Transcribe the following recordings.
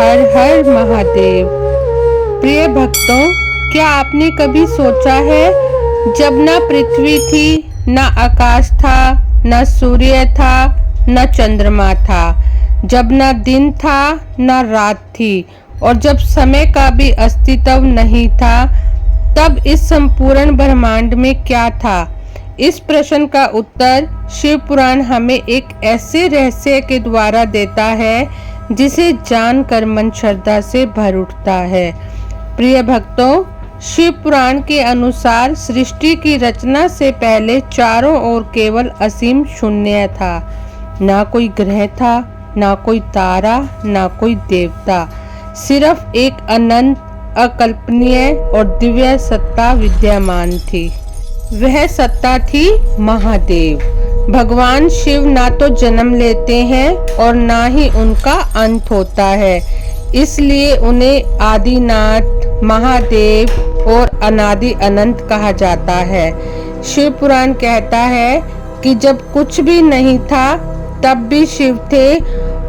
हर हर महादेव। प्रिय भक्तों, क्या आपने कभी सोचा है, जब ना पृथ्वी थी, ना आकाश था, ना सूर्य था, ना चंद्रमा था, जब ना दिन था, ना रात थी, और जब समय का भी अस्तित्व नहीं था, तब इस संपूर्ण ब्रह्मांड में क्या था? इस प्रश्न का उत्तर शिव पुराण हमें एक ऐसे रहस्य के द्वारा देता है जिसे जानकर मन श्रद्धा से भर उठता है। प्रिय भक्तों, शिव पुराण के अनुसार सृष्टि की रचना से पहले चारों ओर केवल असीम शून्य था। ना कोई ग्रह था, ना कोई तारा, ना कोई देवता, सिर्फ एक अनंत, अकल्पनीय और दिव्य सत्ता विद्यमान थी। वह सत्ता थी महादेव। भगवान शिव ना तो जन्म लेते हैं और ना ही उनका अंत होता है, इसलिए उन्हें आदिनाथ, महादेव और अनादि अनंत कहा जाता है। शिव पुराण कहता है कि जब कुछ भी नहीं था तब भी शिव थे,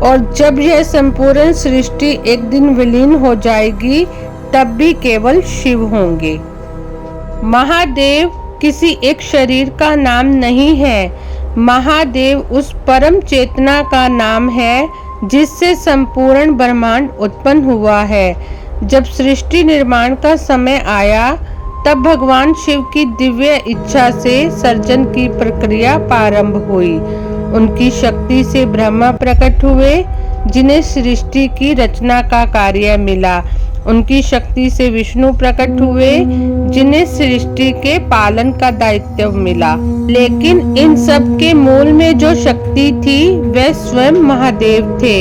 और जब यह संपूर्ण सृष्टि एक दिन विलीन हो जाएगी तब भी केवल शिव होंगे। महादेव किसी एक शरीर का नाम नहीं है। महादेव उस परम चेतना का नाम है जिससे संपूर्ण ब्रह्मांड उत्पन्न हुआ है। जब सृष्टि निर्माण का समय आया, तब भगवान शिव की दिव्य इच्छा से सर्जन की प्रक्रिया प्रारंभ हुई। उनकी शक्ति से ब्रह्मा प्रकट हुए, जिन्हें सृष्टि की रचना का कार्य मिला। उनकी शक्ति से विष्णु प्रकट हुए, जिन्हें सृष्टि के पालन का दायित्व मिला। लेकिन इन सब के मूल में जो शक्ति थी वह स्वयं महादेव थे।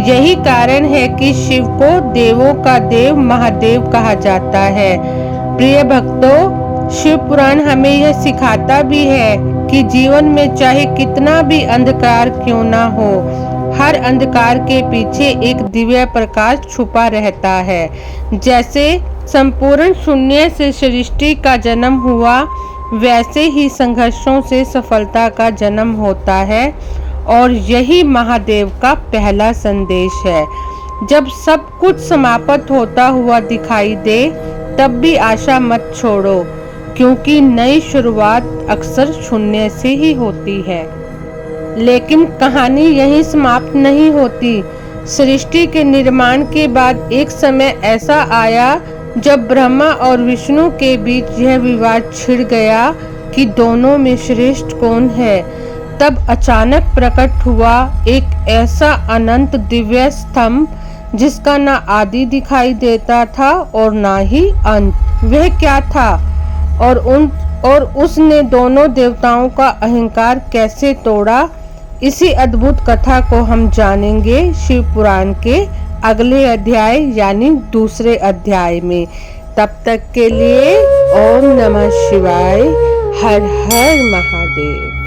यही कारण है कि शिव को देवों का देव महादेव कहा जाता है। प्रिय भक्तों, शिव पुराण हमें यह सिखाता भी है कि जीवन में चाहे कितना भी अंधकार क्यों ना हो, हर अंधकार के पीछे एक दिव्य प्रकाश छुपा रहता है। जैसे संपूर्ण शून्य से सृष्टि का जन्म हुआ, वैसे ही संघर्षों से सफलता का जन्म होता है, और यही महादेव का पहला संदेश है। जब सब कुछ समाप्त होता हुआ दिखाई दे, तब भी आशा मत छोड़ो, क्योंकि नई शुरुआत अक्सर शून्य से ही होती है। लेकिन कहानी यहीं समाप्त नहीं होती। सृष्टि के निर्माण के बाद एक समय ऐसा आया जब ब्रह्मा और विष्णु के बीच यह विवाद छिड़ गया कि दोनों में श्रेष्ठ कौन है। तब अचानक प्रकट हुआ एक ऐसा अनंत दिव्य स्तंभ जिसका ना आदि दिखाई देता था और ना ही अंत। वह क्या था और उसने दोनों देवताओं का अहंकार कैसे तोड़ा, इसी अद्भुत कथा को हम जानेंगे शिव पुराण के अगले अध्याय यानी दूसरे अध्याय में। तब तक के लिए ओम नमः शिवाय, हर हर महादेव।